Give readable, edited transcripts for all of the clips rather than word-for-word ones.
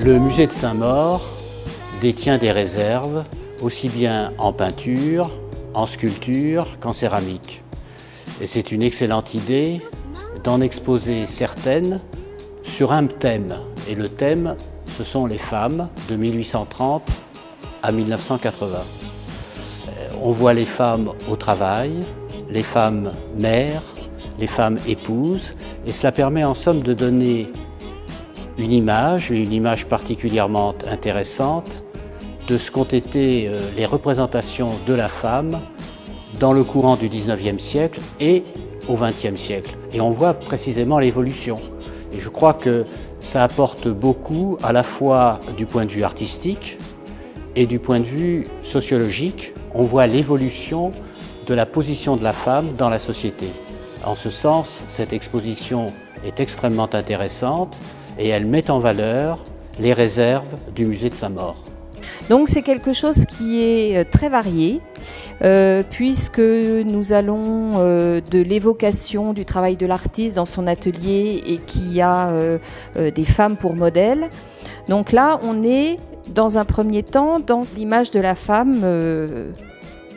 Le musée de Saint-Maur détient des réserves, aussi bien en peinture, en sculpture qu'en céramique. Et c'est une excellente idée d'en exposer certaines sur un thème. Et le thème, ce sont les femmes de 1830 à 1980. On voit les femmes au travail, les femmes mères, les femmes épouses, et cela permet en somme de donner une image particulièrement intéressante de ce qu'ont été les représentations de la femme dans le courant du XIXe siècle et au XXe siècle. Et on voit précisément l'évolution. Et je crois que ça apporte beaucoup à la fois du point de vue artistique et du point de vue sociologique. On voit l'évolution de la position de la femme dans la société. En ce sens, cette exposition est extrêmement intéressante et elle met en valeur les réserves du musée de Saint-Maur. Donc c'est quelque chose qui est très varié, puisque nous allons de l'évocation du travail de l'artiste dans son atelier et qui a des femmes pour modèles. Donc là, on est dans un premier temps dans l'image de la femme,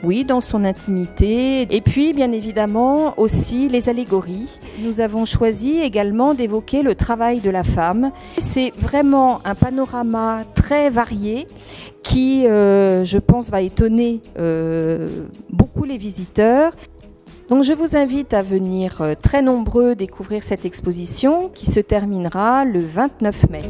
oui, dans son intimité. Et puis, bien évidemment, aussi les allégories. Nous avons choisi également d'évoquer le travail de la femme. C'est vraiment un panorama très varié qui, je pense, va étonner beaucoup les visiteurs. Donc je vous invite à venir très nombreux découvrir cette exposition qui se terminera le 29 mai.